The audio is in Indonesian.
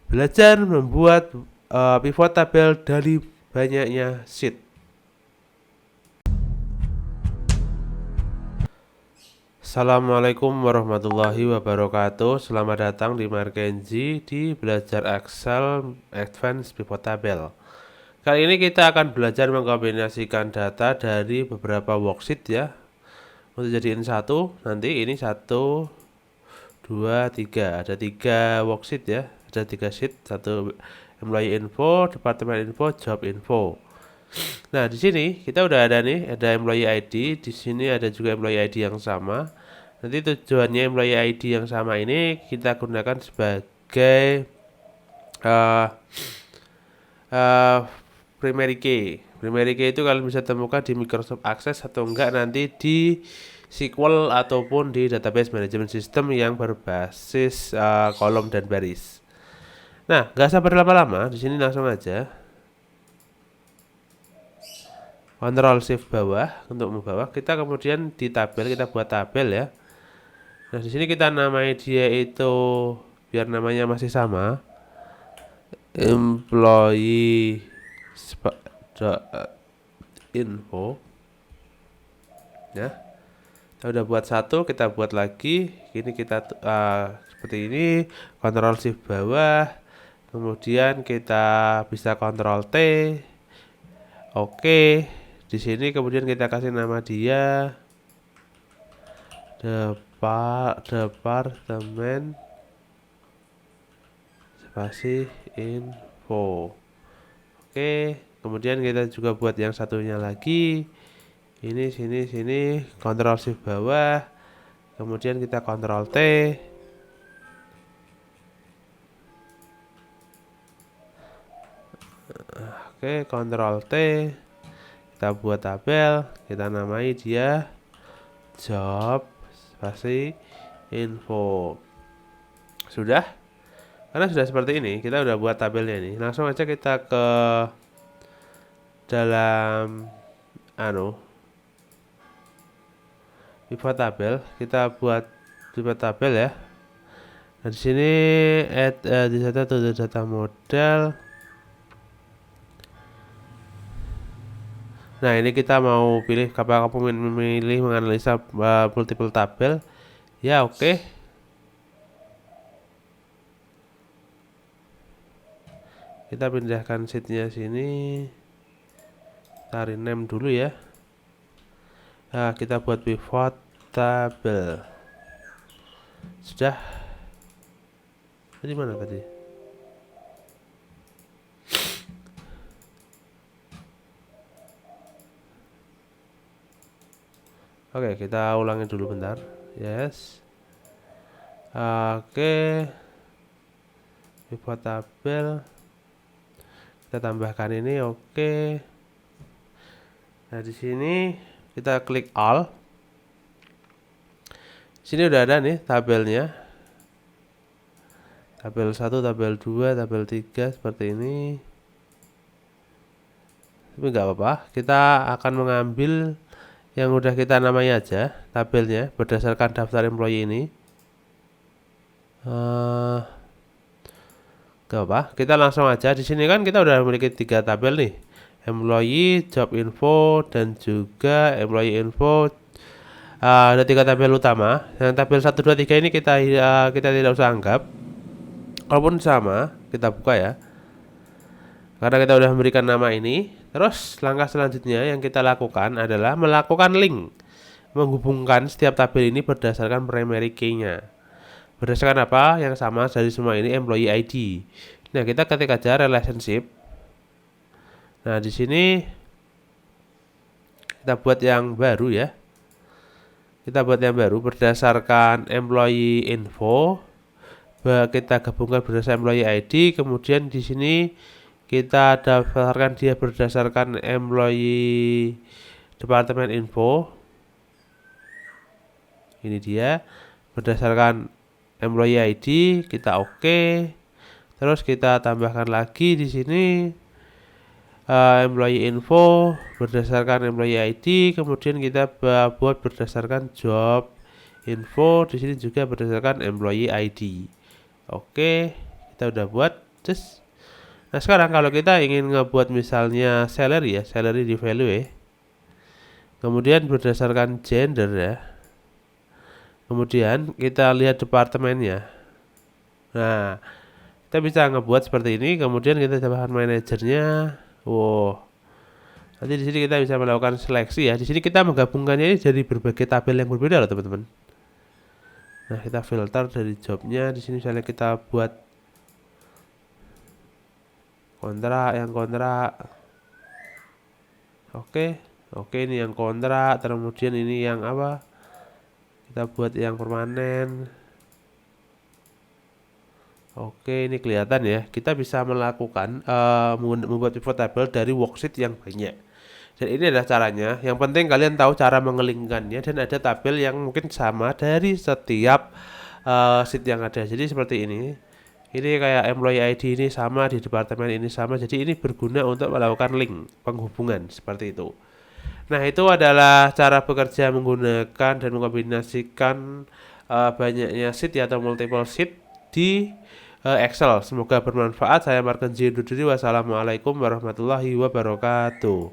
belajar membuat pivot tabel dari banyaknya sheet. Assalamualaikum warahmatullahi wabarakatuh. Selamat datang di Markenzi di belajar Excel Advanced Pivot Table. Kali ini kita akan belajar mengkombinasikan data dari beberapa worksheet ya, untuk jadiin satu. Nanti ini 1, 2, 3. Ada 3 worksheet ya, ada 3 sheet, satu employee info, departemen info, job info. Nah, di sini kita udah ada nih, ada employee ID, di sini ada juga employee ID yang sama. Nanti tujuannya employee ID yang sama ini kita gunakan sebagai uh, primary key. Primary key itu kalian bisa temukan di Microsoft Access atau enggak nanti di SQL ataupun di database management system yang berbasis kolom dan baris. Nah, nggak usah berlama-lama, di sini langsung aja. Ctrl Shift bawah untuk membawa. Kita kemudian di tabel kita buat tabel ya. Nah, di sini kita namai dia itu biar namanya masih sama. Employee info. Ya. Kita udah buat satu, kita buat lagi. Ini kita seperti ini, Ctrl Shift bawah. Kemudian kita bisa Ctrl T. Oke. Di sini kemudian kita kasih nama dia departemen spasi info. Oke, kemudian kita juga buat yang satunya lagi. Ini sini Ctrl Shift bawah. Kemudian kita Ctrl T. Oke, Ctrl T. Kita buat tabel, kita namai dia job spasi info. Sudah? Karena sudah seperti ini, kita udah buat tabelnya ini. Langsung aja kita ke dalam pivot tabel. Kita buat pivot tabel ya. Nah, di sini add di data model. Nah, ini kita mau pilih apakah kamu memilih menganalisa multiple tabel. Ya, oke. Kita pindahkan sheetnya sini. Tarik name dulu ya. Nah, kita buat pivot tabel. Sudah. Tadi mana tadi? Oke, kita ulangi dulu bentar. Yes. Oke. Pivot tabel. Kita tambahkan ini, oke. Nah, di sini kita klik all. Sini udah ada nih tabelnya. Tabel 1, tabel 2, tabel 3 seperti ini. Tapi nggak apa-apa, kita akan mengambil yang udah kita namai aja tabelnya berdasarkan daftar employee ini. Gak apa, kita langsung aja. Di sini kan kita udah memiliki 3 tabel nih, employee, job info, dan juga employee info. Ada 3 tabel utama. Yang tabel 1, 2, 3 ini kita tidak usah anggap. Walaupun sama, kita buka ya. Karena kita udah memberikan nama ini. Terus langkah selanjutnya yang kita lakukan adalah melakukan link, menghubungkan setiap tabel ini berdasarkan primary key-nya. Berdasarkan apa? Yang sama dari semua ini employee ID. Nah, kita ketik aja relationship. Nah, di sini kita buat yang baru ya. Kita buat yang baru berdasarkan employee info. Kita gabungkan berdasarkan employee ID. Kemudian di sini kita daftarkan dia berdasarkan employee departemen info. Ini dia berdasarkan employee ID, kita oke. Terus kita tambahkan lagi di sini employee info berdasarkan employee ID, kemudian kita buat berdasarkan job info, di sini juga berdasarkan employee ID. Oke, kita udah buat Terus, nah sekarang kalau kita ingin ngebuat misalnya salary ya, salary di value ya. Kemudian berdasarkan gender ya. Kemudian kita lihat departemennya. Nah, kita bisa ngebuat seperti ini. Kemudian kita tambahkan manajernya. Wow. Nanti di sini kita bisa melakukan seleksi ya. Di sini kita menggabungkannya ini jadi berbagai tabel yang berbeda loh teman-teman. Nah, kita filter dari jobnya. Di sini misalnya kita buat kontrak, yang kontrak. Oke, ini yang kontrak. Kemudian ini yang apa? Kita buat yang permanen. Oke, ini kelihatan ya. Kita bisa melakukan membuat pivot table dari worksheet yang banyak. Dan ini adalah caranya. Yang penting kalian tahu cara mengelingkannya dan ada tabel yang mungkin sama dari setiap sheet yang ada. Jadi seperti ini. Ini kayak employee ID ini sama, di departemen ini sama. Jadi ini berguna untuk melakukan link penghubungan seperti itu. Nah, itu adalah cara bekerja menggunakan dan mengkombinasikan banyaknya sheet ya, atau multiple sheet di Excel. Semoga bermanfaat. Saya Markenzi undur diri. Wassalamualaikum warahmatullahi wabarakatuh.